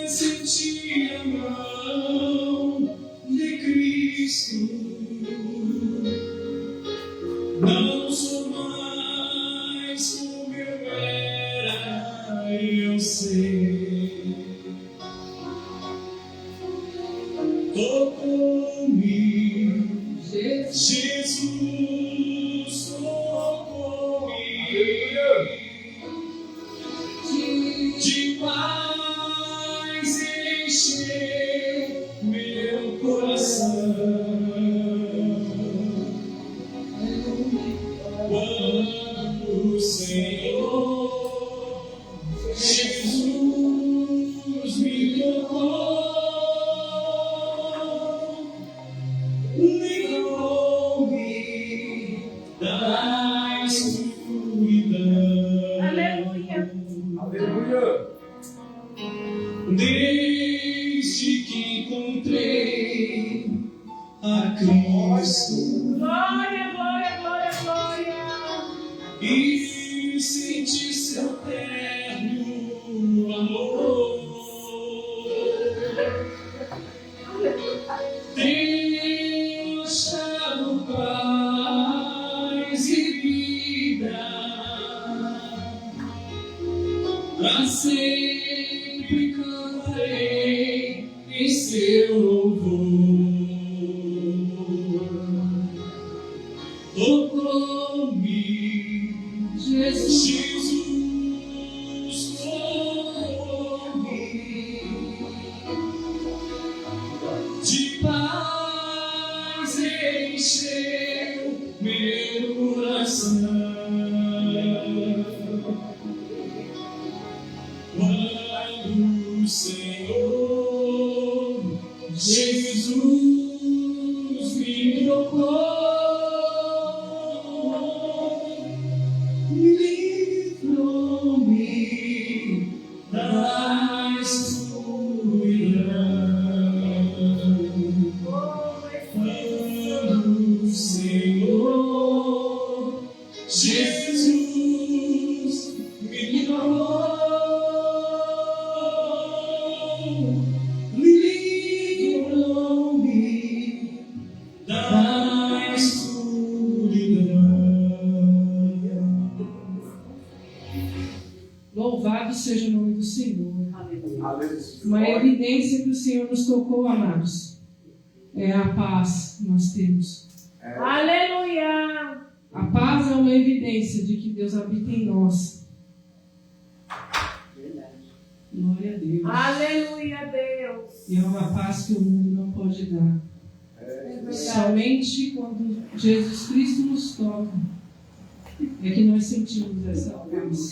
Senti a mão de Cristo, não sou mais como eu era, eu sei. Tocou-me, Jesus tocou-me, de paz encheu meu coração. Quando o Senhor Jesus me tocou, livrou-me da escuridão. Aleluia. Aleluia. Desde que encontrei a Cristo Glória, glória, glória, glória. e senti seu terno amor, tenho achado paz e vida, pra sempre cantarei em seu louvor. Tocou-me, Jesus tocou-me, de paz encheu meu coração. Quando o Senhor Jesus me tocou, livrou-me da escuridão. Quando o Senhor Jesus me tocou, livrou-me da escuridão. Louvado seja o nome do Senhor. Aleluia. Uma evidência que o Senhor nos tocou, amados, é a paz que nós temos. Aleluia. A paz é uma evidência de que Deus habita em nós. Glória a Deus. Aleluia, Deus. E é uma paz que o mundo não pode dar. É verdade. Somente quando Jesus Cristo nos toca é que nós sentimos essa paz.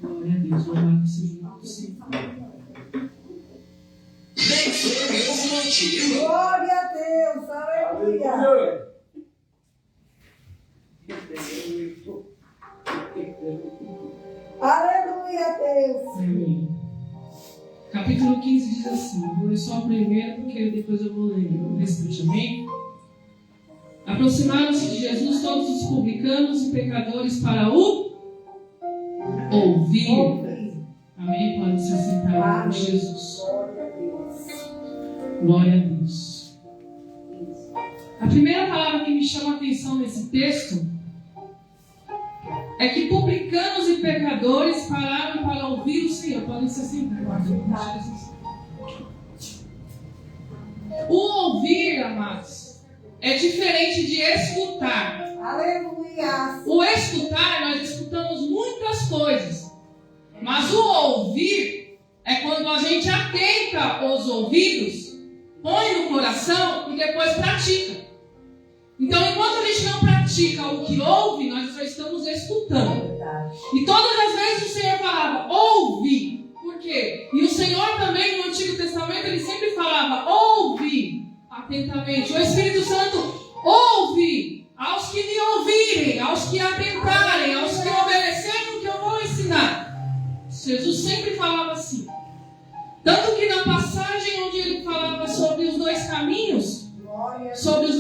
Glória a Deus, louvado seja o nome do Senhor. Glória a Deus, aleluia. Aleluia. Aleluia, Deus. Amém. Capítulo 15 diz assim, vou ler só o primeiro, porque depois eu vou ler o restante, amém? Aproximaram-se de Jesus todos os publicanos e pecadores para o ouvir. Amém? Pode se assentar em nome de Jesus. Glória a Deus. Glória a Deus. A primeira palavra que me chama a atenção nesse texto é que publicanos e pecadores pararam para ouvir o Senhor. Podem se assentar. O ouvir, amados, é diferente de escutar. Aleluia. O escutar, nós escutamos muitas coisas. Mas o ouvir é quando a gente atenta os ouvidos, põe no coração e depois pratica. Então, enquanto a gente não pratica o que ouve, nós só estamos escutando. E todas as vezes o Senhor falava, ouve. Por quê? E o Senhor também, no Antigo Testamento, ele sempre falava, ouve atentamente. O Espírito Santo ouve aos que me ouvirem, aos que atentarem, aos que obedecerem o que eu vou ensinar. Jesus sempre falava assim. Tanto que na passagem onde ele falava sobre os dois caminhos, sobre os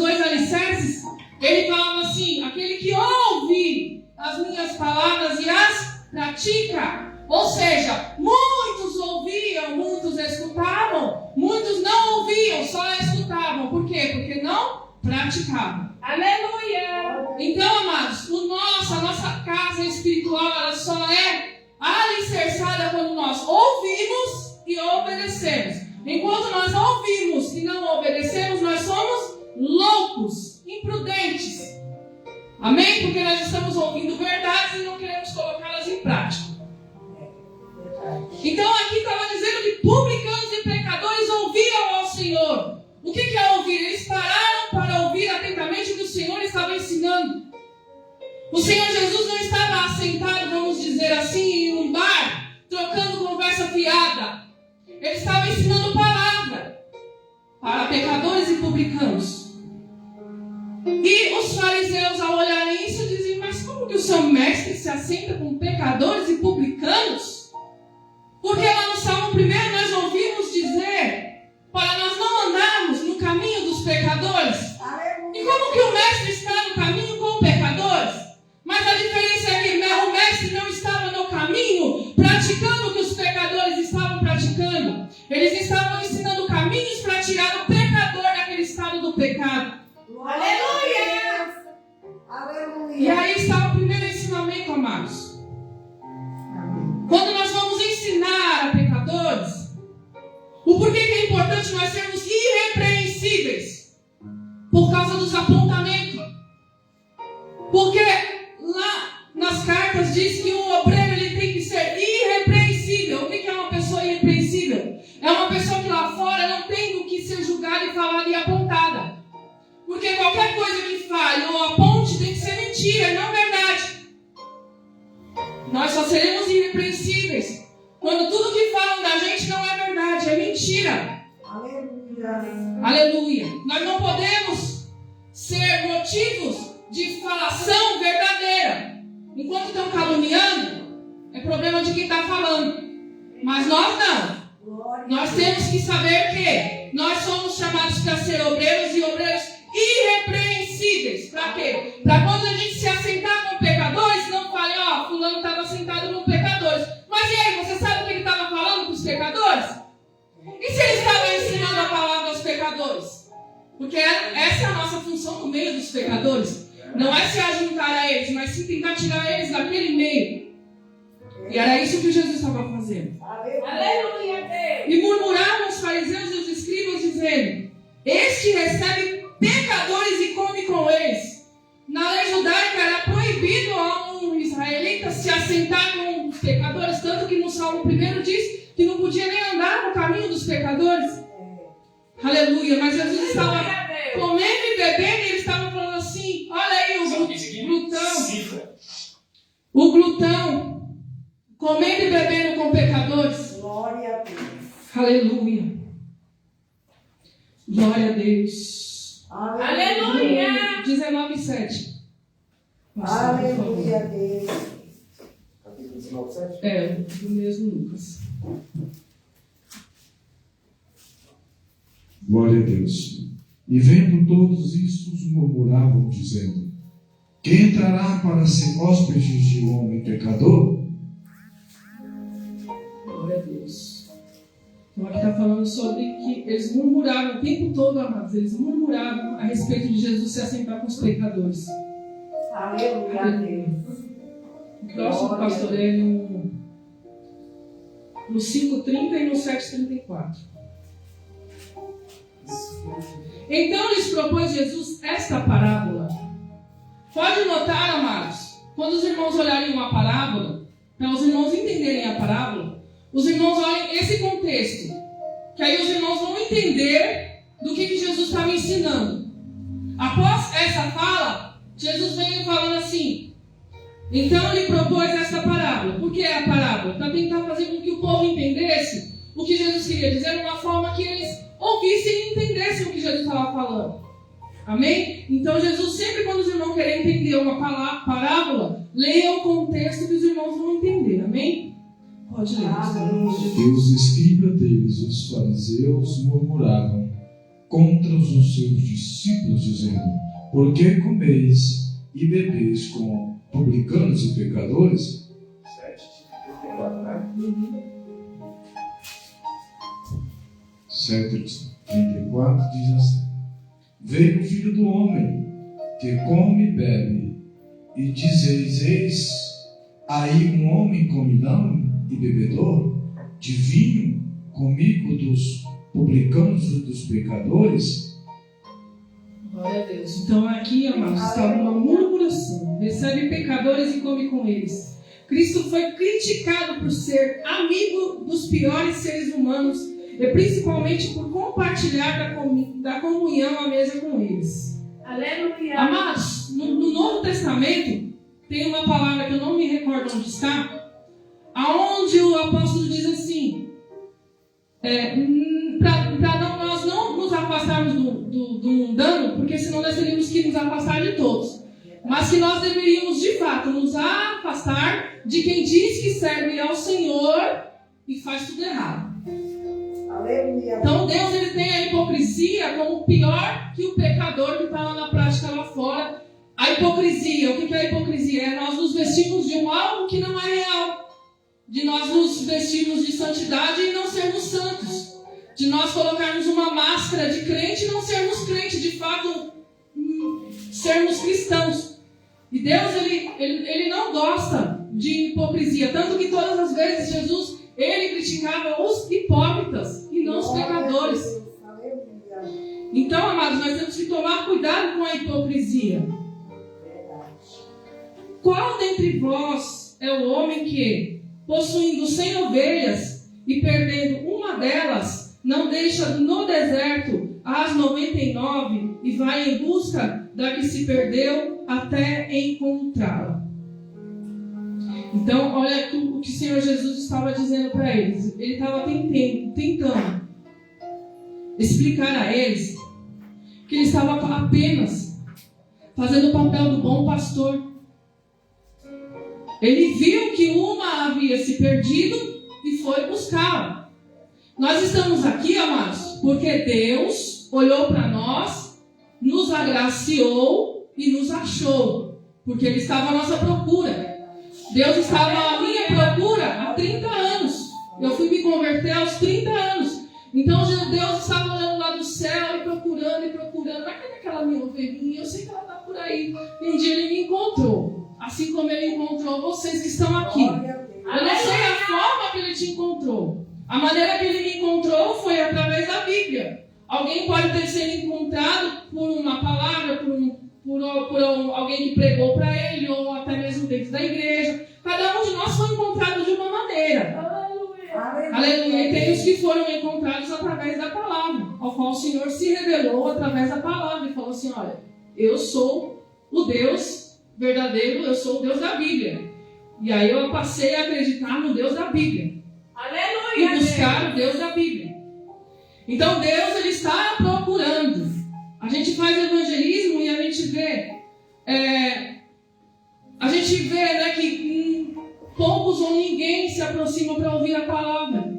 Alicerces, ele falava assim: aquele que ouve as minhas palavras e as pratica. Ou seja, muitos ouviam, muitos escutavam, muitos não ouviam, só escutavam. Por quê? Porque não praticavam. Aleluia. Então, amados, a nossa casa espiritual, ela só é alicerçada quando nós ouvimos e obedecemos. Enquanto nós ouvimos e não obedecemos, nós somos loucos, imprudentes. Amém? Porque nós estamos ouvindo verdades e não queremos colocá-las em prática. Então aqui estava dizendo que publicanos e pecadores ouviam ao Senhor. O que é ouvir? Eles pararam para ouvir atentamente o que o Senhor estava ensinando. O Senhor Jesus não estava assentado, vamos dizer assim, em um bar, trocando conversa fiada. Ele estava ensinando palavra para pecadores e publicanos. E os fariseus, ao olharem isso, dizem: mas como que o seu mestre se assenta com pecadores e publicanos? Porque lá no Salmo 1 nós ouvimos dizer para nós não andarmos no caminho dos pecadores. E como que o mestre está no caminho com pecadores? Mas a diferença é que o mestre não estava no caminho praticando o que os pecadores estavam praticando. Eles estavam ensinando caminhos para tirar o pecador daquele estado do pecado. Aleluia. Aleluia. E aí está o primeiro ensinamento, amados. Quando nós vamos ensinar a pecadores, o porquê que é importante nós sermos irrepreensíveis? Por causa dos apontamentos. Porque lá nas cartas diz que o obreiro ele tem que ser irrepreensível. O que é uma pessoa irrepreensível? É uma pessoa que lá fora não tem o que ser julgada e falada e apontada. Porque qualquer coisa que fale ou aponte tem que ser mentira, não verdade. Nós só seremos irrepreensíveis quando tudo que falam da gente não é verdade, é mentira. Aleluia. Aleluia. Nós não podemos ser motivos de falação verdadeira. Enquanto estão caluniando, é problema de quem está falando. Mas nós não. Nós temos que saber que nós somos chamados para ser obreiros e obreiros irrepreensíveis. Para quê? Para quando a gente se assentar com pecadores, não fale: ó, fulano estava sentado com pecadores. Mas e aí, você sabe o que ele estava falando com os pecadores? E se ele estava ensinando a palavra aos pecadores? Porque essa é a nossa função no meio dos pecadores. Não é se ajuntar a eles, mas sim tentar tirar eles daquele meio. E era isso que Jesus estava fazendo. Aleluia, Deus. E murmuravam os fariseus e os escribas, dizendo: este recebe pecadores e come com eles. Na lei judaica era proibido a um israelita se assentar com os pecadores, tanto que no Salmo 1 diz que não podia nem andar no caminho dos pecadores. Aleluia. Mas Jesus estava comendo e bebendo e eles estavam falando assim: olha aí o glutão. O glutão comendo e bebendo com pecadores. Glória a Deus. Aleluia. Glória a Deus. Aleluia. 19:7. Aleluia a Deus. Capítulo 19, 7. É, do mesmo Lucas. Glória a Deus. E vendo todos isso, murmuravam, dizendo: quem entrará para ser hóspede de um homem pecador? Glória a Deus. Então aqui está falando sobre que eles murmuravam o tempo todo, amados. Eles murmuravam a respeito de Jesus se assentar com os pecadores. Aleluia a Deus. O próximo pastor é no 5:30 e no 7:34. Então lhes propôs Jesus esta parábola. Pode notar, amados, quando os irmãos olharem uma parábola, para os irmãos entenderem a parábola, os irmãos olhem esse contexto, que aí os irmãos vão entender do que Jesus estava ensinando. Após essa fala, Jesus veio falando assim: então ele propôs essa parábola. Por que é a parábola? Para tentar fazer com que o povo entendesse o que Jesus queria dizer de uma forma que eles ouvissem e entendessem o que Jesus estava falando. Amém? Então Jesus, sempre quando os irmãos querem entender uma parábola, leia o contexto que os irmãos vão entender. Amém? Pode ler. E os escribas deles, os fariseus, murmuravam contra os seus discípulos, dizendo: Por que comeis e bebeis com publicanos e pecadores? 7:34, né? 7:34 diz assim: Veio o Filho do Homem, que come e bebe, e dizeis: Eis aí um homem comilão e bebedor de vinho, comigo dos publicanos e dos pecadores? Glória a Deus. Então aqui, amados, está uma murmuração. Recebe pecadores e come com eles. Cristo foi criticado por ser amigo dos piores seres humanos e principalmente por compartilhar da comunhão à mesa com eles. Aleluia. Amados, no Novo Testamento tem uma palavra que eu não me recordo onde está, aonde o apóstolo diz assim, para nós não nos afastarmos do mundano, porque senão nós teríamos que nos afastar de todos, mas que nós deveríamos de fato nos afastar de quem diz que serve ao Senhor e faz tudo errado. Aleluia. Então Deus ele tem a hipocrisia como pior que o pecador que está lá na prática lá fora. A hipocrisia, o que é a hipocrisia? É nós nos vestirmos de algo que não é real. De nós nos vestirmos de santidade e não sermos santos. De nós colocarmos uma máscara de crente e não sermos crentes, de fato, sermos cristãos. E Deus, ele não gosta de hipocrisia. Tanto que todas as vezes Jesus, ele criticava os hipócritas e não os pecadores. Aleluia. Então, amados, nós temos que tomar cuidado com a hipocrisia. Qual dentre vós é o homem que, possuindo 100 ovelhas e perdendo uma delas, não deixa no deserto as 99 e vai em busca da que se perdeu até encontrá-la? Então, olha o que o Senhor Jesus estava dizendo para eles. Ele estava tentando explicar a eles que ele estava apenas fazendo o papel do bom pastor. Ele viu que uma havia se perdido e foi buscá-la. Nós estamos aqui, amados, porque Deus olhou para nós, nos agraciou e nos achou, porque Ele estava à nossa procura. Deus estava à minha procura há 30 anos. Eu fui me converter aos 30 anos. Então Deus estava olhando lá do céu e procurando. Mas cadê aquela minha ovelhinha? Eu sei que ela está por aí. E um dia Ele me encontrou. Assim como Ele encontrou vocês que estão aqui. Eu não sei a forma que Ele te encontrou. A maneira que Ele me encontrou foi através da Bíblia. Alguém pode ter sido encontrado por uma palavra, por alguém que pregou para ele, ou até mesmo dentro da igreja. Cada um de nós foi encontrado de uma maneira. Aleluia. E tem os que foram encontrados através da palavra, ao qual o Senhor se revelou através da palavra e falou assim: olha, eu sou o Deus verdadeiro, eu sou o Deus da Bíblia. E aí eu passei a acreditar no Deus da Bíblia. Aleluia. E buscar o Deus da Bíblia. Então Deus, Ele está procurando. A gente faz evangelismo e a gente vê, né, que poucos ou ninguém se aproxima para ouvir a palavra.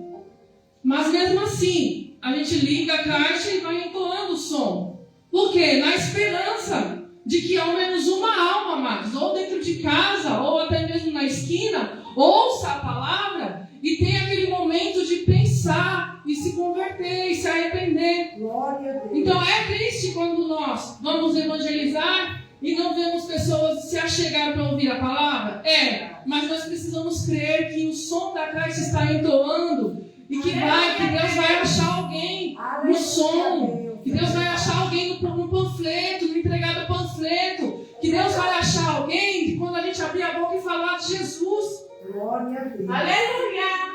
Mas mesmo assim, a gente liga a caixa e vai entoando o som. Por quê? Na esperança de que ao menos uma alma, amados, ou dentro de casa, ou até mesmo na esquina, ouça a palavra e tenha aquele momento de pensar e se converter e se arrepender. Glória a Deus. Então é triste quando nós vamos evangelizar e não vemos pessoas se achegar para ouvir a palavra. Mas nós precisamos crer que o som da caixa está entoando e que Deus vai achar alguém no som, que Deus vai achar alguém no panfleto, no entregar do panfleto, que Deus vai achar alguém que quando a gente abrir a boca e falar de Jesus. Glória a Deus. Aleluia.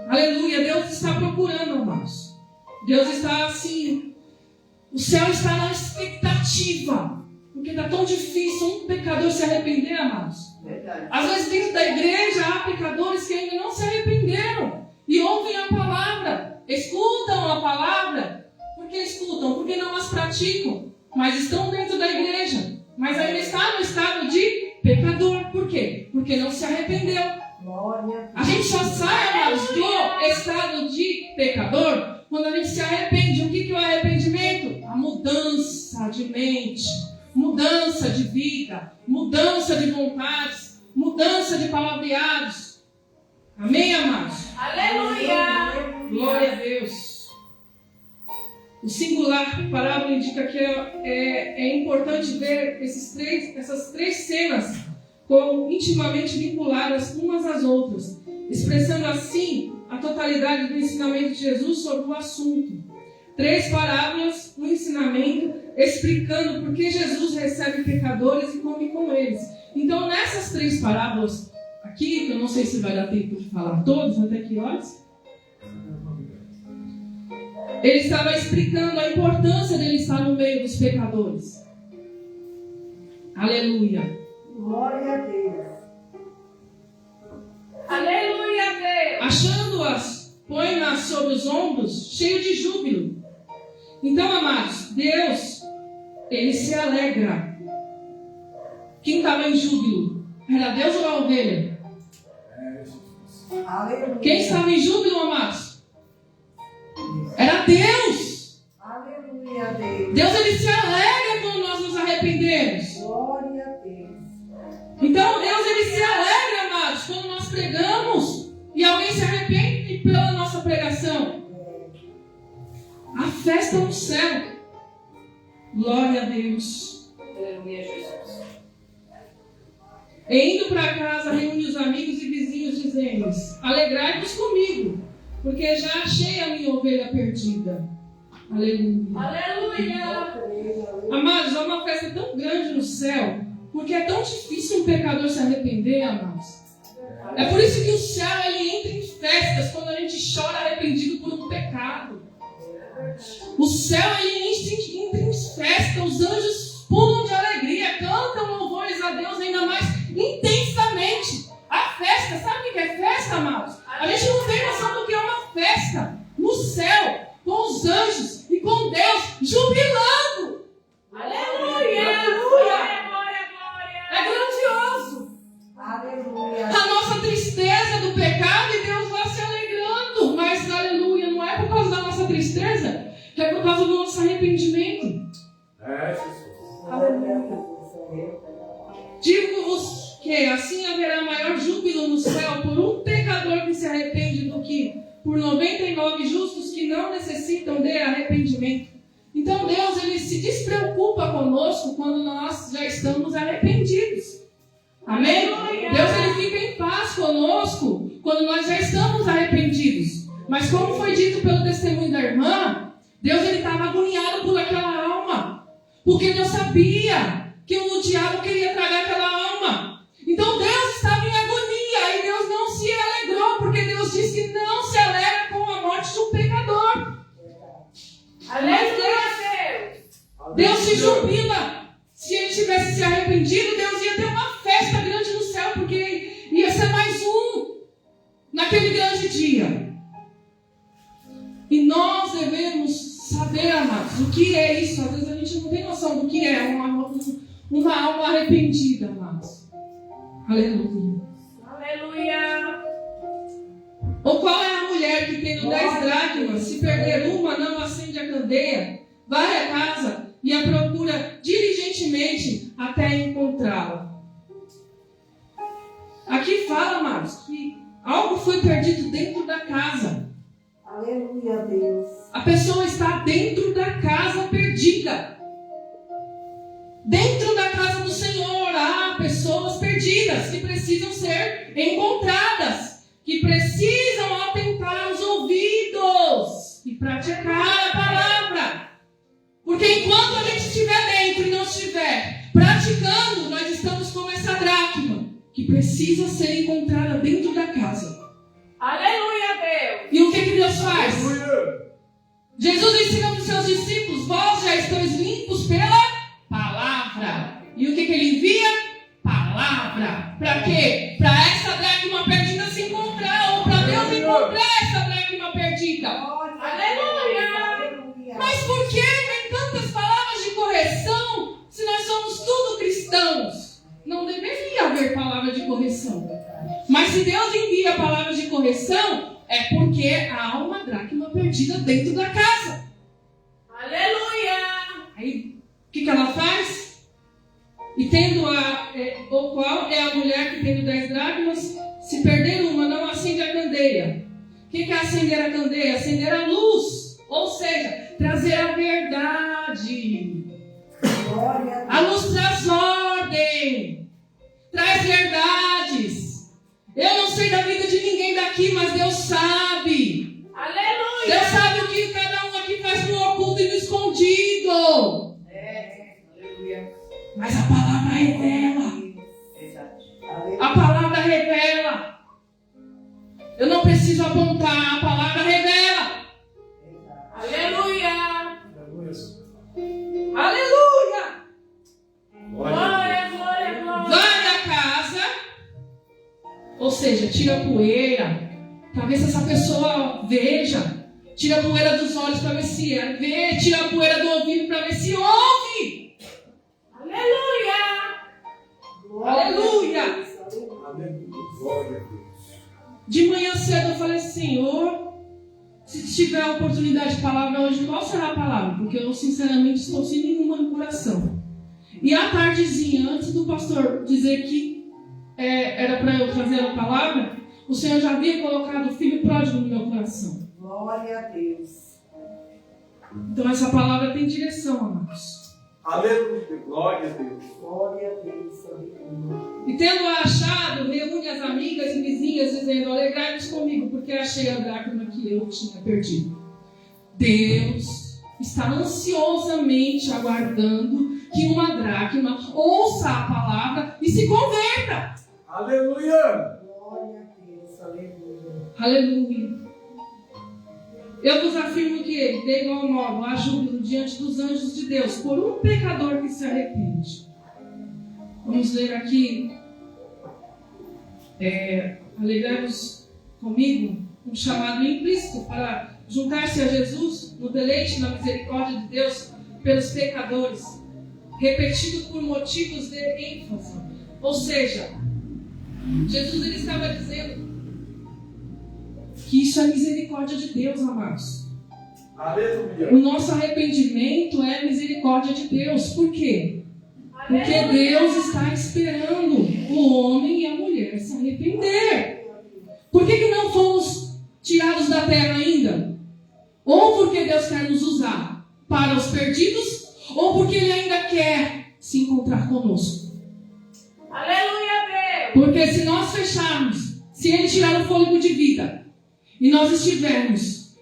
Aleluia, Deus está procurando, irmãos. Deus está assim, o céu está na expectativa, porque está tão difícil um pecador se arrepender, amados. Verdade. Às vezes dentro da igreja há pecadores que ainda não se arrependeram e ouvem a palavra, escutam a palavra. Por que escutam? Porque não as praticam, mas estão dentro da igreja, mas ainda está no estado de pecador. Por quê? Porque não se arrependeu. Glória A gente só sai, amados, do estado de pecador quando a gente se arrepende. O que é o arrependimento? A mudança. mudança de mente, mudança de vida, mudança de vontades, mudança de palavreados. Amém, amados? Aleluia. Glória a Deus. O singular parábola indica que é importante ver essas três cenas como intimamente vinculadas umas às outras, expressando assim a totalidade do ensinamento de Jesus sobre o assunto. 3 parábolas, um ensinamento explicando por que Jesus recebe pecadores e come com eles. Então, nessas 3 parábolas aqui, que eu não sei se vai dar tempo de falar todos, até que horas, ele estava explicando a importância dele estar no meio dos pecadores. Aleluia. Glória a Deus. Aleluia, Deus. Achando-as, põe-nas sobre os ombros, cheio de júbilo. Então, amados, Deus, Ele se alegra. Quem estava em júbilo? Era Deus ou a ovelha? Aleluia. Quem estava em júbilo, amados? Era Deus. Aleluia a Deus. Deus, Ele se alegra quando nós nos arrependemos. Glória a Deus. Então, Deus, Ele se alegra, amados, quando nós pregamos e alguém se arrepende pela nossa pregação. A festa no céu. Glória a Deus. Aleluia, Jesus. E indo para casa, reúne os amigos e vizinhos, dizendo-lhes: alegrai-vos comigo, porque já achei a minha ovelha perdida. Aleluia. Aleluia. Amados, é uma festa tão grande no céu, porque é tão difícil um pecador se arrepender, amados. É por isso que o céu ele entra em festas quando a gente chora arrependido por um pecado. O céu ele entra em festa, os anjos pulam de alegria, cantam louvores a Deus ainda mais intensamente. A festa, sabe o que é festa, amados? A gente não tem noção do que é uma festa no céu, com os anjos e com Deus jubilando. Aleluia. Glória, glória, glória. É grandioso. Aleluia. A nossa tristeza do pecado e Deus lá se alegrando. Mas, aleluia, não é por causa da nossa tristeza, é por causa do nosso arrependimento. Aleluia. Digo-vos que assim haverá maior júbilo no céu por um pecador que se arrepende do que por 99 justos que não necessitam de arrependimento. Então Deus ele se despreocupa conosco quando nós já estamos arrependidos. Amém? Deus ele fica em paz conosco quando nós já estamos arrependidos. Mas como foi dito pelo testemunho da irmã, Deus ele estava agoniado por aquela alma. Porque Deus sabia que o diabo queria tragar aquela alma. Então Deus estava em agonia e Deus não se alegrou, porque Deus disse que não se alegra com a morte de um pecador. Aleluia, Deus. Deus se jubila. Se ele tivesse se arrependido, Deus ia ter uma festa grande no céu, porque ia ser mais um naquele grande dia. E nós devemos saber, amados, o que é isso. Às vezes a gente não tem noção do que é uma alma arrependida, amados. Aleluia. Aleluia. Ou qual é a mulher que tendo 10 dracmas, se perder uma, não acende a candeia, vai à casa e a procura diligentemente até encontrá-la? Aqui fala, amados, que algo foi perdido dentro da casa. Aleluia a Deus. A pessoa está dentro da casa perdida. Dentro da casa do Senhor há pessoas perdidas que precisam ser encontradas, que precisam atentar os ouvidos e praticar a palavra. Porque enquanto a gente estiver dentro e não estiver praticando, nós estamos como essa dracma que precisa ser encontrada dentro da casa. Aleluia, Deus. E o que Deus faz? Jesus ensina para os seus discípulos: vós já estáis limpos pela palavra. E o que ele envia? Palavra. Para quê? Para essa dracma perdida se encontrar, ou para Deus encontrar essa dracma perdida. Aleluia. Mas por que vem tantas palavras de correção se nós somos tudo cristãos? Não deveria haver palavra de correção. Mas se Deus envia palavras de correção, é porque há uma dracma perdida dentro da casa. Aleluia. Aí que ela faz? E tendo o qual é a mulher que tendo 10 dracmas, se perder uma, não acende a candeia. O que é acender a candeia? Acender a luz. Ou seja, trazer a verdade. Glória A luz traz ordem. Traz verdades. Eu não sei da vida de ninguém daqui, mas Deus sabe. Aleluia. Deus sabe o que cada um aqui faz no oculto e no escondido. Aleluia. Mas a palavra revela. Aleluia. A palavra revela. Eu não preciso apontar, a palavra revela. Aleluia. Aleluia! Glória, glória, glória. Vai na casa, ou seja, tira a poeira, para ver se essa pessoa veja. Tira a poeira dos olhos para ver se vê. Tira a poeira do ouvido para ver se ouve. Aleluia. Aleluia! Glória a Deus. De manhã cedo eu falei, Senhor, se tiver a oportunidade de palavra hoje, qual será a palavra? Porque eu sinceramente estou sem nenhuma no coração. E à tardezinha, antes do pastor dizer que era para eu trazer a palavra, o Senhor já havia colocado o filho pródigo no meu coração. Glória a Deus. Então essa palavra tem direção, amados. Aleluia. Glória a Deus. Glória a Deus. Aleluia. E tendo achado, reúne as amigas e vizinhas, dizendo, alegrai-vos comigo, porque achei a dracma que eu tinha perdido. Deus está ansiosamente aguardando que uma dracma ouça a palavra e se converta. Aleluia. Glória a Deus. Aleluia. Aleluia. Eu vos afirmo que, de igual modo, há júbilo diante dos anjos de Deus por um pecador que se arrepende. Vamos ler aqui, alegrai-vos comigo, um chamado implícito para juntar-se a Jesus no deleite na misericórdia de Deus pelos pecadores, repetido por motivos de ênfase. Ou seja, Jesus ele estava dizendo que isso é misericórdia de Deus, amados. Aleluia. O nosso arrependimento é misericórdia de Deus. Por quê? Porque Deus está esperando o homem e a mulher se arrepender. Por que não fomos tirados da terra ainda? Ou porque Deus quer nos usar para os perdidos, ou porque Ele ainda quer se encontrar conosco. Aleluia, Deus. Porque se nós fecharmos, se Ele tirar o fôlego de vida, e nós estivermos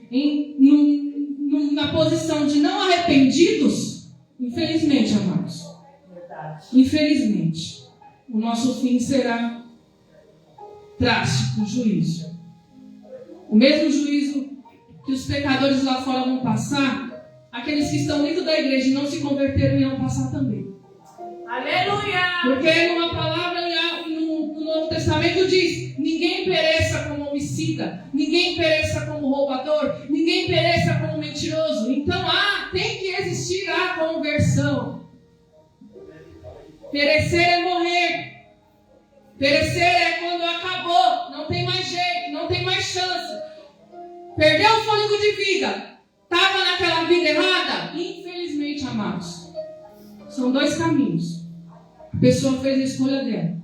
na posição de não arrependidos, infelizmente, amados, infelizmente, o nosso fim será drástico, juízo. O mesmo juízo que os pecadores lá fora vão passar, aqueles que estão dentro da igreja e não se converteram irão passar também. Aleluia. Porque numa palavra no Novo Testamento diz: ninguém pereça como homicida, ninguém pereça como roubador, ninguém pereça como mentiroso. Então tem que existir a conversão. Perecer é morrer. Perecer é quando acabou, não tem mais jeito, não tem mais chance. Perdeu o fôlego de vida, estava naquela vida errada? Infelizmente, amados, são dois caminhos. A pessoa fez a escolha dela.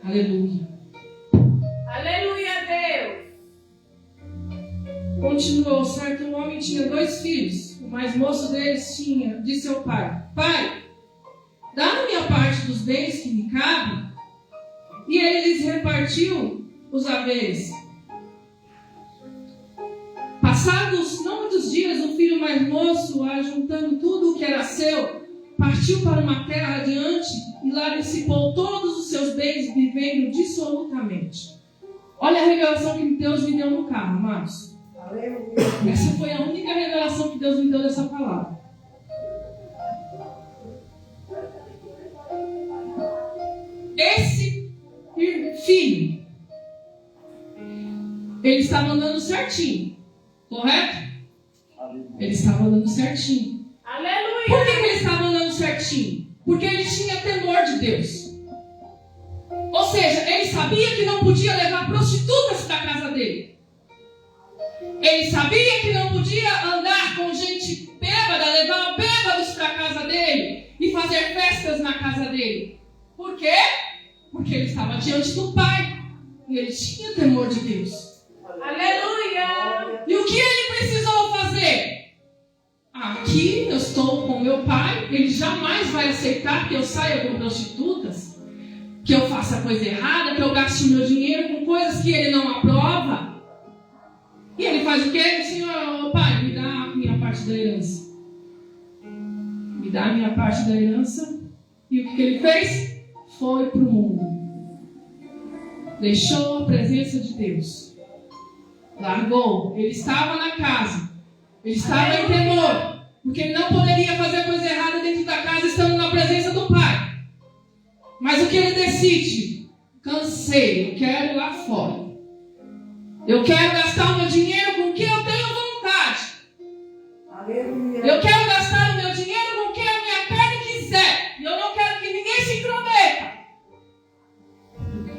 Aleluia. Aleluia, Deus. Continuou, certo? Um homem tinha 2 filhos. O mais moço deles disse ao pai: Pai, dá-me a parte dos bens que me cabem. E ele lhes repartiu os haveres. Passados não muitos dias, o filho mais moço, ajuntando tudo o que era seu, partiu para uma terra adiante e lá dissipou todos os seus bens, vivendo dissolutamente. Olha a revelação que Deus me deu no carro, amados. Aleluia. Essa foi a única revelação que Deus me deu dessa palavra. Esse filho, ele estava andando certinho, correto? Ele estava andando certinho. Aleluia. Por que ele estava andando certinho? Porque ele tinha temor de Deus. Ou seja, ele sabia que não podia levar prostitutas para a casa dele. Ele sabia que não podia andar com gente bêbada, levar bêbados para a casa dele. casa dele. Por quê? Porque ele estava diante do Pai. E ele tinha temor de Deus. Aleluia. E o que ele precisou fazer? Aqui eu estou com meu pai, ele jamais vai aceitar que eu saia com prostitutas, que eu faça coisa errada, que eu gaste meu dinheiro com coisas que ele não aprova. E ele faz o quê? Senhor, pai, me dá a minha parte da herança. Me dá a minha parte da herança. E o que ele fez? Foi para o mundo. Deixou a presença de Deus. Largou. Ele estava na casa. Ele estava em temor. Porque ele não poderia fazer coisa errada dentro da casa estando na presença do Pai. Mas o que ele decide? Cansei, eu quero ir lá fora. Eu quero gastar o meu dinheiro com o que eu tenho vontade. Aleluia. Eu quero gastar o meu dinheiro com o que a minha carne quiser. E eu não quero que ninguém se intrometa.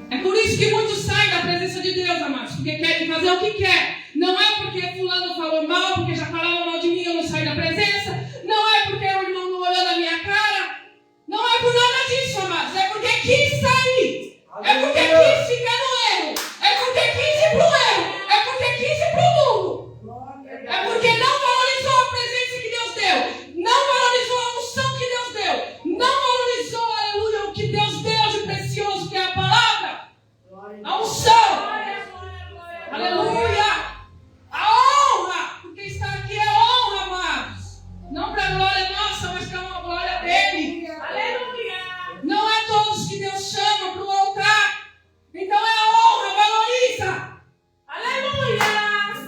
É por isso que muitos saem da presença de Deus, amados. Porque querem fazer o que quer. Não é porque fulano falou mal, porque já falaram mal de mim, eu não saio da presença. Não é porque o irmão não olhou na minha cara. Não é por nada disso, amados. É porque quis sair. É porque quis ficar no erro. É porque quis ir pro erro. É porque quis ir pro mundo. É porque não valorizou a presença que Deus deu. Não valorizou a unção que Deus deu. Não valorizou, aleluia, o que Deus deu de precioso, que é a palavra. A unção. Aleluia. A honra. Porque está aqui é honra, amados. Não para a glória nossa, mas para a glória dele. Aleluia. Não é todos que Deus chama para o altar. Então é a honra, valoriza. Aleluia.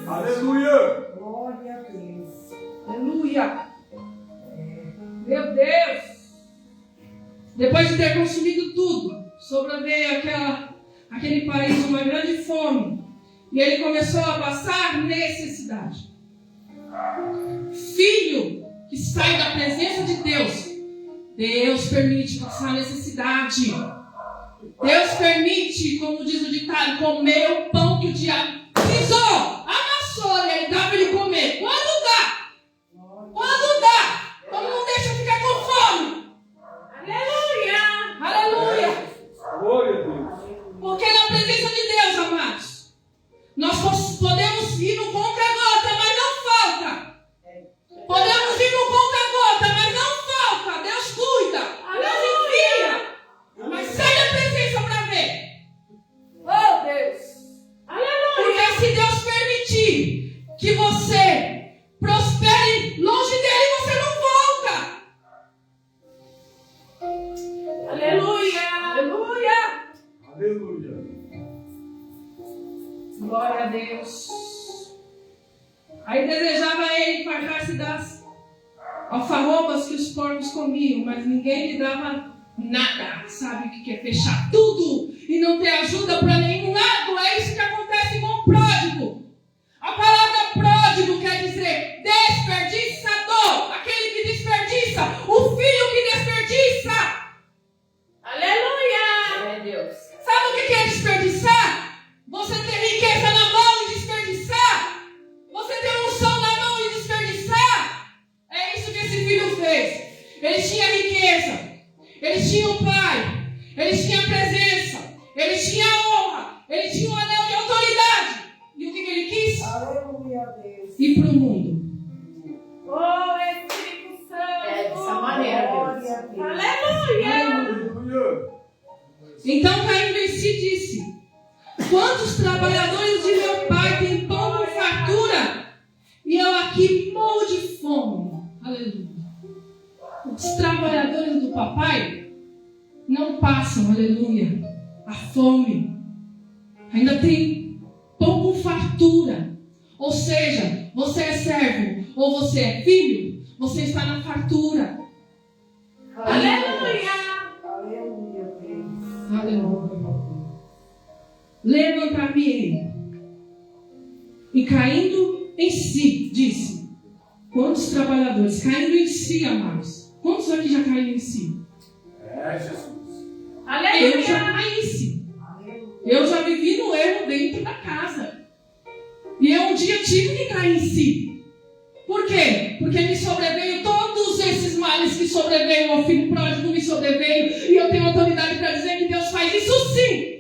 Aleluia. Glória a Deus. Aleluia. Meu Deus. Depois de ter consumido tudo, sobreveio aquele país uma grande fome. E ele começou a passar necessidade. Filho que sai da presença de Deus, Deus permite passar necessidade. Deus permite, como diz o ditado, comer o pão que o diabo pisou, amassou e ele dá para ele comer. Quando dá? Quando dá? Quando não deixa ficar com fome. Aleluia. Aleluia. Glória a Deus. Porque na presença de Deus, amados, nós podemos ir no contra-gota, mas não falta. Podemos ir no contra-gota, mas não falta. Deus cuida. Deus envia. Mas sai da presença para ver. Oh, Deus. Aleluia. Porque se Deus permitir que você prospere longe dele, você não volta. Aleluia. Aleluia. Aleluia. Glória a Deus. Aí desejava ele fartar-se das alfarrobas que os porcos comiam, mas ninguém lhe dava nada. Sabe o que é fechar tudo e não ter ajuda para nenhum lado? É isso que acontece com o pródigo. A palavra pródigo quer dizer desperdiçador, aquele que desperdiça, o filho que desperdiça. Aleluia. É Deus. Sabe o que é desperdiçar? Você ter riqueza na mão e desperdiçar. Você ter unção na mão e desperdiçar. É isso que esse filho fez. Ele tinha riqueza. Ele tinha o pai. Ele tinha presença. Ele tinha honra. Ele tinha um anel de autoridade. E o que ele quis? Aleluia a Deus. Ir para o mundo. Oh, Espírito Santo. É dessa maneira, Deus. Glória a Deus. Aleluia. Aleluia. Então Caim em si disse: quantos trabalhadores de meu pai têm pão com fartura e eu aqui morro de fome? Aleluia. Os trabalhadores do papai não passam, aleluia, a fome. Ainda tem pão com fartura. Ou seja, você é servo ou você é filho, você está na fartura. Aleluia. Aleluia, Deus. Aleluia. Levantar-me-ei. E caindo em si, disse: quantos trabalhadores? Caindo em si, amados. Quantos aqui já caíram em si? É Jesus. Eu já Aleluia. caí em si. Eu já vivi no erro dentro da casa. E eu um dia tive que cair em si. Por quê? Porque me sobreveio todos esses males que sobreveio, ao filho pródigo me sobreveio. E eu tenho autoridade para dizer que Deus faz isso sim.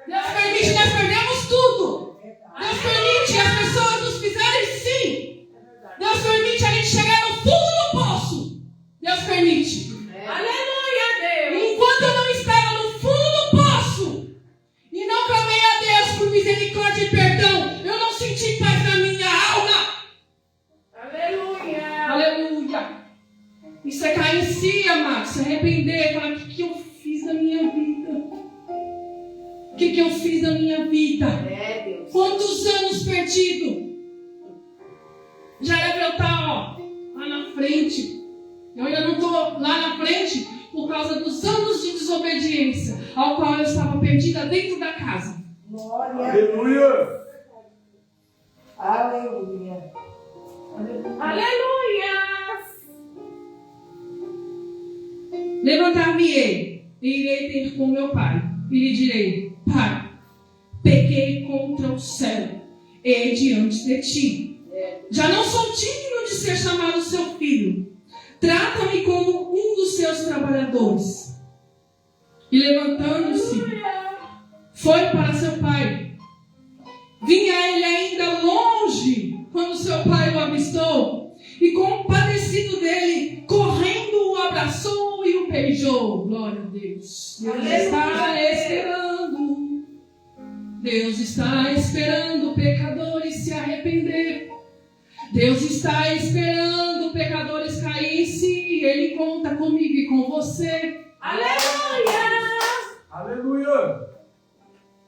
Deus permite nós perdemos tudo. Deus permite as pessoas nos fizerem sim. Deus permite a gente chegar no fundo do poço. Deus permite. Aleluia, Deus. Enquanto eu não estava no fundo do poço e não clamei a Deus por misericórdia e perdão, eu não senti paz na minha alma. Aleluia. Aleluia. Isso é cair em si, amado. Se arrepender, falar: o que eu fiz na minha vida? O que eu fiz na minha vida? É, Deus. Quantos anos perdido? Já era pra eu estar, lá na frente. Eu ainda não estou lá na frente por causa dos anos de desobediência ao qual eu estava perdida dentro da casa. Glória a Deus. Aleluia. Aleluia. Aleluia. Levantar-me-ei e irei ter com meu pai e lhe direi: Pai, pequei contra o céu e diante de ti. Já não sou digno de ser chamado seu filho. Trata-me como um dos seus trabalhadores. E levantando-se, foi para seu pai. Vinha ele ainda longe quando seu pai o avistou. E compadecido dele, correndo o abraçou e o beijou. Glória a Deus. Deus está esperando. Deus está esperando pecadores se arrepender. Deus está esperando pecadores cair em si. Ele conta comigo e com você. Aleluia. Aleluia.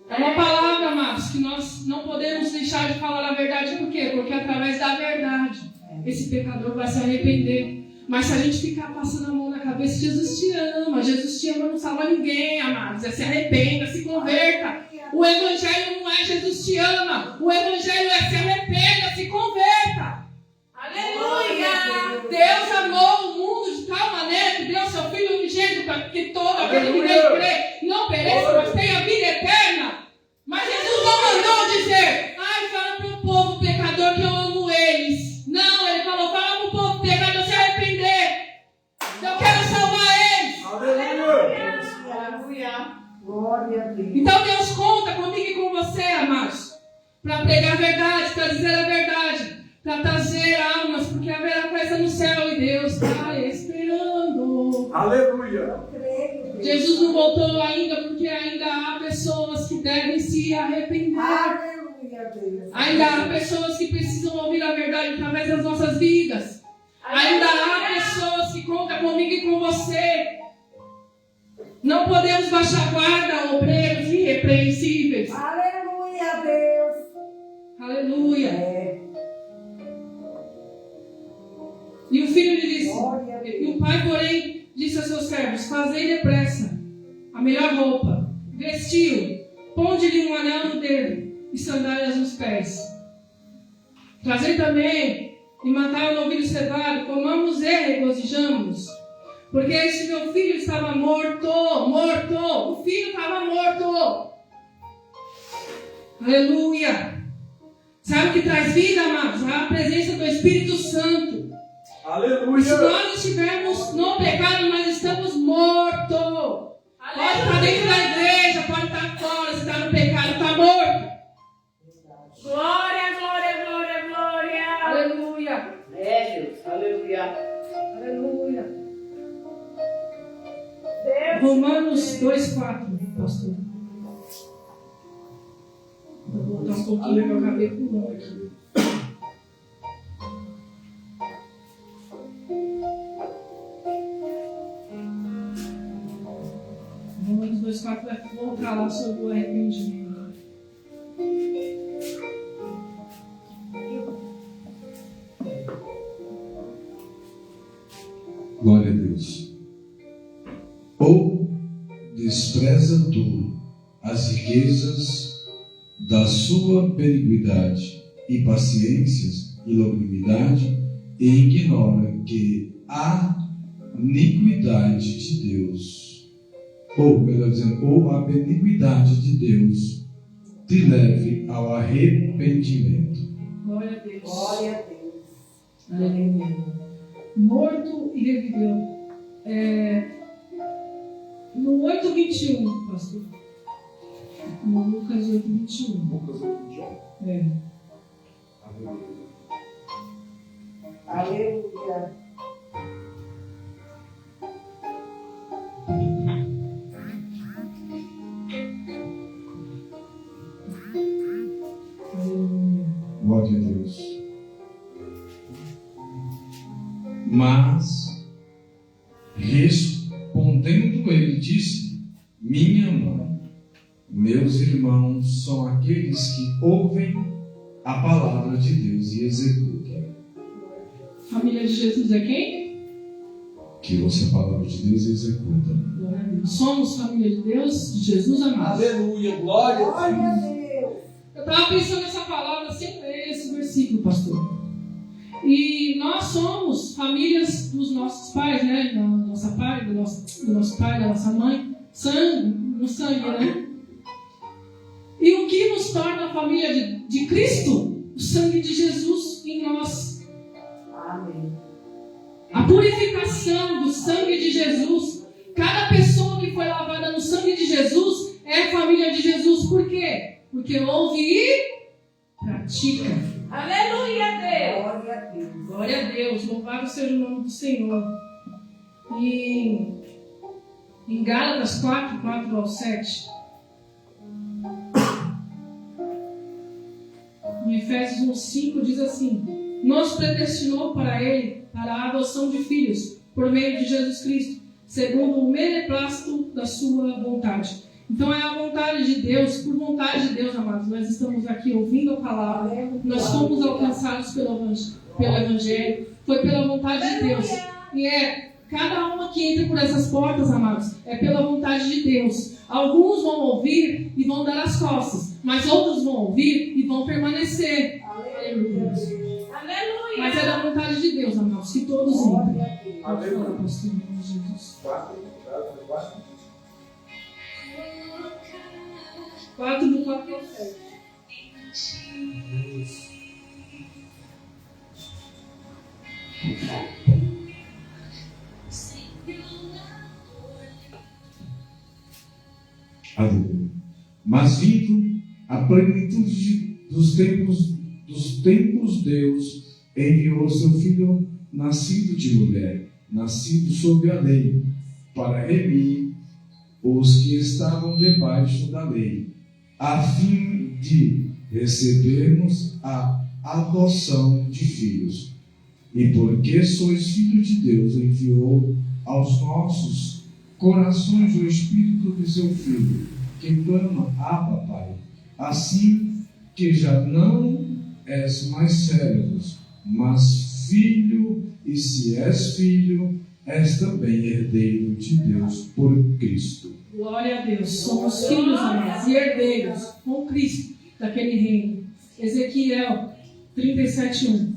É uma palavra, amados, que nós não podemos deixar de falar a verdade. Por quê? Porque através da verdade esse pecador vai se arrepender. Mas se a gente ficar passando a mão na cabeça, Jesus te ama. Jesus te ama, não salva ninguém, amados. Se arrependa, se converta. O evangelho não é Jesus te ama. O evangelho é se arrependa, se converta. Aleluia. Deus amou o mundo de tal maneira que deu seu Filho unigênito para que toda aquele que nele crê não pereça, mas tenha vida eterna. Mas Jesus não mandou dizer: ai, fala para o povo pecador que eu amo eles. Não, ele falou: fala para o povo pecador se arrepender. Eu quero salvar eles. Aleluia. Aleluia. Glória a Deus. Então Deus conta comigo e com você, amados, para pregar a verdade, para dizer a verdade, para trazer almas, porque haverá festa no céu e Deus está esperando. Aleluia. Jesus não voltou ainda, porque ainda há pessoas que devem se arrepender. Aleluia, Deus. Ainda há pessoas que precisam ouvir a verdade através das nossas vidas. Ainda há pessoas que contam comigo e com você. Não podemos baixar a guarda, obreiros irrepreensíveis. Aleluia, Deus. Aleluia. É. E o filho lhe disse, Glória a Deus. e o pai, porém, disse a seus servos: fazei depressa a melhor roupa, vestiu, ponde-lhe um anel no dedo e sandálias nos pés. Trazei também e matai o novilho cevado, comamos e regozijamos. Porque este meu filho estava morto. O filho estava morto. Aleluia. Sabe o que traz vida, amados? A presença do Espírito Santo. Se Aleluia. nós estivermos no pecado, nós estamos mortos. Pode estar dentro da igreja, pode estar fora. Se está no pecado, está morto. Glória, glória, glória, glória. Aleluia. É, Deus. Aleluia. Aleluia. Deus. Romanos 2,4, pastor. Vou voltar um pouquinho que eu acabei pulando aqui. Romanos 2,4 vai voltar lá sobre o arrependimento. Glória a Deus. Ou despreza tu as riquezas da sua benignidade e paciências e longanimidade, e ignora que a iniquidade de Deus, ou melhor dizendo, ou a benignidade de Deus te leve ao arrependimento. Glória a Deus. Glória a Deus. Aleluia. Morto e reviveu. No 8:21, pastor. No Lucas 8:21. Lucas 8:21. É. Aleluia. Glória a Deus. Mas, respondendo ele, disse: minha mãe, meus irmãos são aqueles que ouvem a palavra de Deus e executam. Família de Jesus é quem? Que ouça a palavra de Deus e executa. Glória a Deus. Somos família de Deus, de Jesus amado. Aleluia, glória a Glória a Deus. Deus. Eu estava pensando nessa palavra sem ler esse versículo, pastor. E nós somos famílias dos nossos pais, né? Da nossa pai, do nosso pai, da nossa mãe. Sangue, no sangue, né? E o que nos torna a família de Cristo? O sangue de Jesus em nós. Amém. A purificação do sangue de Jesus. Cada pessoa que foi lavada no sangue de Jesus é família de Jesus. Por quê? Porque ouve e pratica. Aleluia, Deus. Glória a Deus. Glória a Deus. Louvado seja o nome do Senhor. E em Gálatas 4:4-7. Em Efésios 1:5 diz assim: nos predestinou para Ele, para a adoção de filhos, por meio de Jesus Cristo, segundo o beneplácito da sua vontade. Então é a vontade de Deus, por vontade de Deus, amados. Nós estamos aqui ouvindo a palavra, nós fomos alcançados pelo Evangelho, foi pela vontade de Deus. E cada alma que entra por essas portas, amados, é pela vontade de Deus. Alguns vão ouvir e vão dar as costas, mas outros vão ouvir e vão permanecer. Aleluia. Aleluia. Mas é da vontade de Deus, amados, que todos entrem. Glória a Deus. Pode falar, pastor, em nome de Jesus. 4:4-7. Aleluia. Mas vindo a plenitude dos tempos, Deus enviou seu Filho, nascido de mulher, nascido sob a lei, para remir os que estavam debaixo da lei, a fim de recebermos a adoção de filhos. E porque sois filhos de Deus, enviou aos nossos corações o Espírito de seu Filho, que clama: Abba, Pai. Assim que já não és mais servos, mas filho, e se és filho, és também herdeiro de Deus por Cristo. Glória a Deus. Somos filhos, amados, e herdeiros com Cristo daquele reino. Ezequiel 37:1.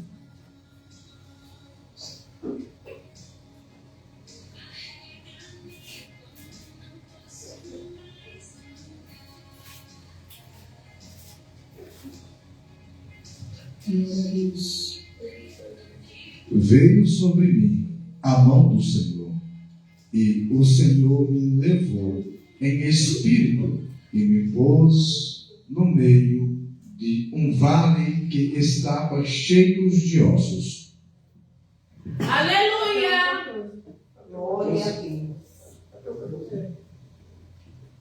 Veio sobre mim a mão do Senhor, e o Senhor me levou em espírito e me pôs no meio de um vale que estava cheio de ossos. Aleluia. Glória a Deus.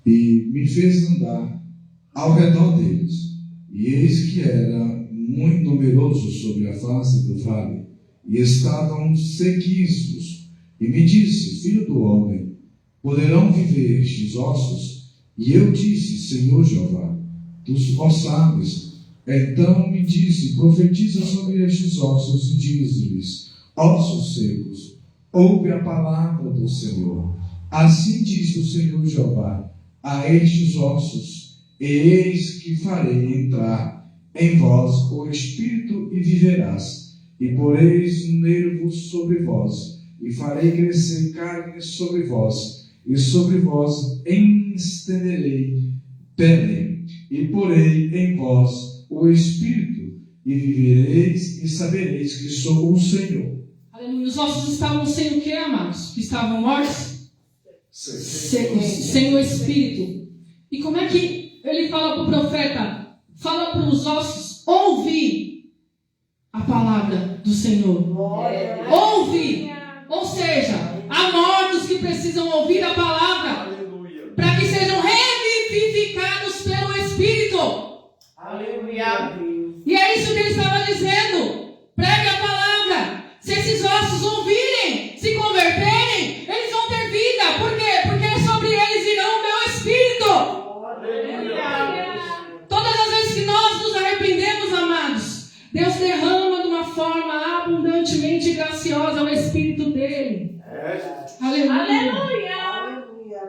E me fez andar ao redor deles, e eis que era muito numeroso sobre a face do vale, e estavam sequíssimos. E me disse: Filho do homem, poderão viver estes ossos? E eu disse: Senhor Jeová, tu o sabes. Então me disse: profetiza sobre estes ossos e diz-lhes: ossos secos, ouve a palavra do Senhor. Assim diz o Senhor Jeová a estes ossos: eis que farei entrar em vós o Espírito e viverás, e poreis nervos sobre vós, e farei crescer carne sobre vós, e sobre vós estenderei pele, e porei em vós o Espírito, e vivereis e sabereis que sou o Senhor. Aleluia. Os ossos estavam sem o que, amados? Que estavam mortos? Secos, sem o Espírito. E como é que ele fala para o profeta? Fala para os ossos ouvir a palavra do Senhor. Ouve. Ou seja, há mortos que precisam ouvir a palavra para que sejam revivificados pelo Espírito. Aleluia. E é isso que ele estava dizendo. Pregue a palavra. Se esses ossos ouvirem, se converterem, eles vão ter vida. Por quê? Porque sobre eles virão o meu Espírito. Todas as vezes que nós nos arrependemos, amados, Deus derrama de uma forma abundantemente graciosa o Espírito dele. Aleluia. Aleluia.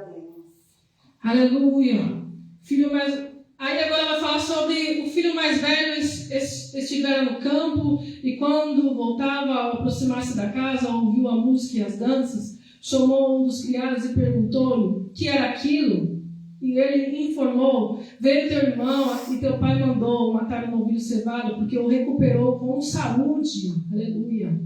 Aleluia. Filho mais... Aí agora vai falar sobre o filho mais velho. Estiveram no campo e quando voltava ao aproximar-se da casa, ouviu a música e as danças, chamou um dos criados e perguntou-lhe o que era aquilo. E ele informou: veio teu irmão e teu pai mandou matar um novilho cevado porque o recuperou com saúde. Aleluia.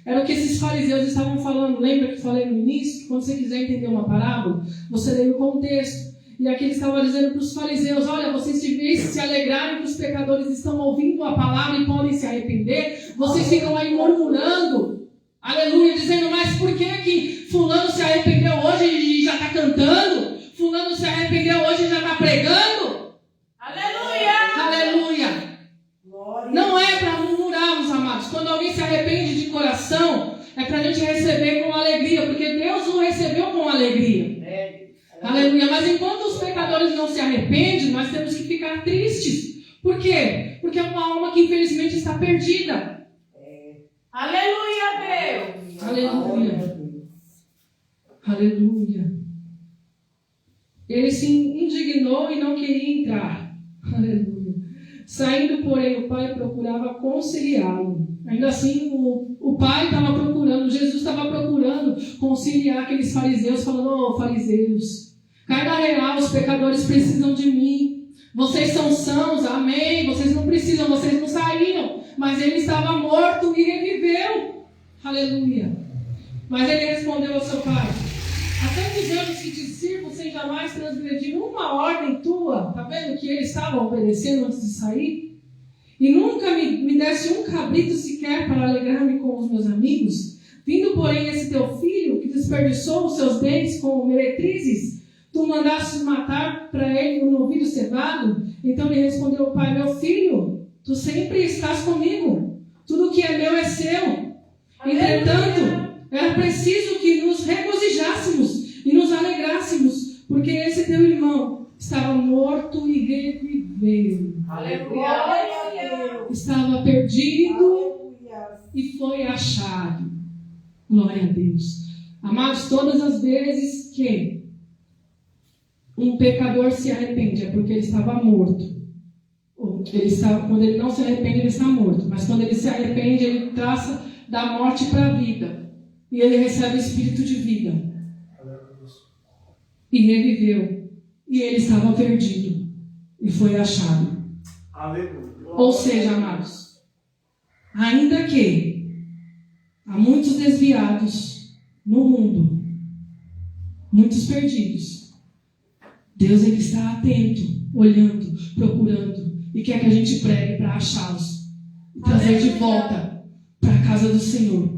Era o que esses fariseus estavam falando. Lembra que falei no início? Que quando você quiser entender uma parábola, você lê o contexto. E aqui ele estava dizendo para os fariseus: olha, vocês devem se alegrarem que os pecadores estão ouvindo a palavra e podem se arrepender. Vocês ficam aí murmurando, aleluia, dizendo: mas por que fulano se arrependeu hoje e já está cantando? Fulano se arrependeu hoje e já está pregando? Aleluia. Aleluia. Não é para murmurarmos, amados. Quando alguém se arrepende de coração, é para a gente receber com alegria, porque Deus o recebeu com alegria. Aleluia. Mas enquanto os pecadores não se arrependem, nós temos que ficar tristes. Por quê? Porque é uma alma que infelizmente está perdida. Aleluia, Deus. Aleluia. Aleluia. Ele se indignou e não queria entrar. Aleluia. Saindo, porém, o pai procurava conciliá-lo. Ainda assim, o pai estava procurando, Jesus estava procurando conciliar aqueles fariseus, falando: ô fariseus, cai na real, os pecadores precisam de mim. Vocês são sãos, amém. Vocês não precisam, vocês não saíram. Mas ele estava morto e reviveu. Aleluia. Mas ele respondeu ao seu pai: há tantos anos que te sirvo sem jamais transgredir uma ordem tua. Está vendo que ele estava obedecendo antes de sair? E nunca me desse um cabrito sequer para alegrar-me com os meus amigos. Vindo, porém, esse teu filho, que desperdiçou os seus bens com meretrizes, tu mandastes matar para ele um novilho cevado? Então lhe respondeu o pai: meu filho, tu sempre estás comigo. Tudo que é meu é seu. Entretanto, era preciso que nos regozijássemos e nos alegrássemos, porque esse teu irmão estava morto e reviveu. Aleluia. Estava perdido e foi achado. Glória a Deus. Amados, todas as vezes que um pecador se arrepende, é porque ele estava morto. Quando ele não se arrepende, ele está morto. Mas quando ele se arrepende, ele traça da morte para a vida. E ele recebe o espírito de vida. E reviveu. E ele estava perdido. E foi achado. Aleluia. Ou seja, amados, ainda que há muitos desviados no mundo, muitos perdidos, Deus ele está atento, olhando, procurando, e quer que a gente pregue para achá-los e trazer de volta para a casa do Senhor.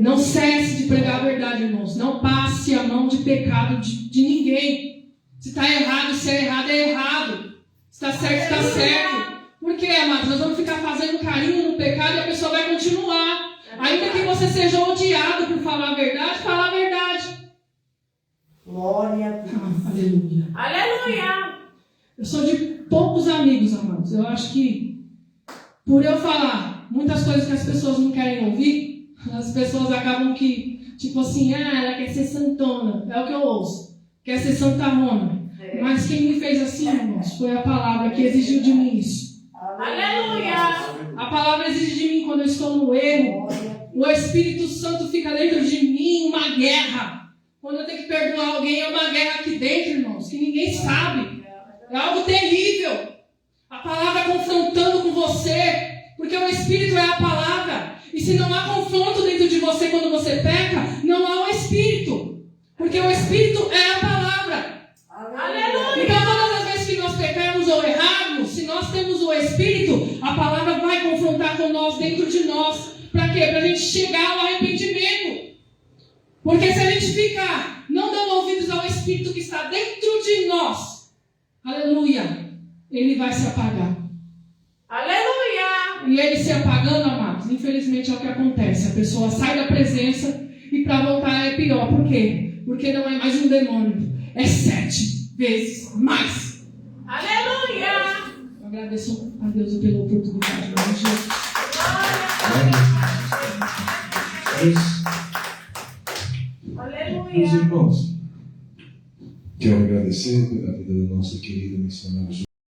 Não cesse de pregar a verdade, irmãos. Não passe a mão de pecado de ninguém. Se está errado, se é errado, é errado. Se está certo, está certo. Por quê, amados? Nós vamos ficar fazendo carinho no pecado e a pessoa vai continuar. Ainda que você seja odiado por falar a verdade, fala a verdade. Glória a Deus. Aleluia. Aleluia. Eu sou de poucos amigos, amados. Eu acho que por eu falar muitas coisas que as pessoas não querem ouvir, as pessoas acabam que, tipo assim, ela quer ser santona. É o que eu ouço. Quer ser santarrona. Mas quem me fez assim, irmãos, foi a palavra que exigiu de mim isso. Aleluia. A palavra exige de mim quando eu estou no erro. O Espírito Santo fica dentro de mim, uma guerra. Quando eu tenho que perdoar alguém, é uma guerra aqui dentro, irmãos, que ninguém sabe. É algo terrível. A palavra confrontando com você, porque o Espírito é a palavra. E se não há confronto dentro de você quando você peca, não há o Espírito. Porque o Espírito é a palavra. Aleluia. Então, todas as vezes que nós pecarmos ou errarmos, se nós temos o Espírito, a palavra vai confrontar com nós, dentro de nós. Para quê? Para a gente chegar ao arrependimento. Porque se a gente ficar não dando ouvidos ao Espírito que está dentro de nós, aleluia, ele vai se apagar. Aleluia. E ele se apagando, amados, infelizmente é o que acontece. A pessoa sai da presença e para voltar é pior. Por quê? Porque não é mais um demônio, é 7 vezes mais. Aleluia. Eu agradeço a Deus pela oportunidade. Em nome de Jesus. Meus Aleluia. irmãos, quero agradecer pela vida da nossa querida missionária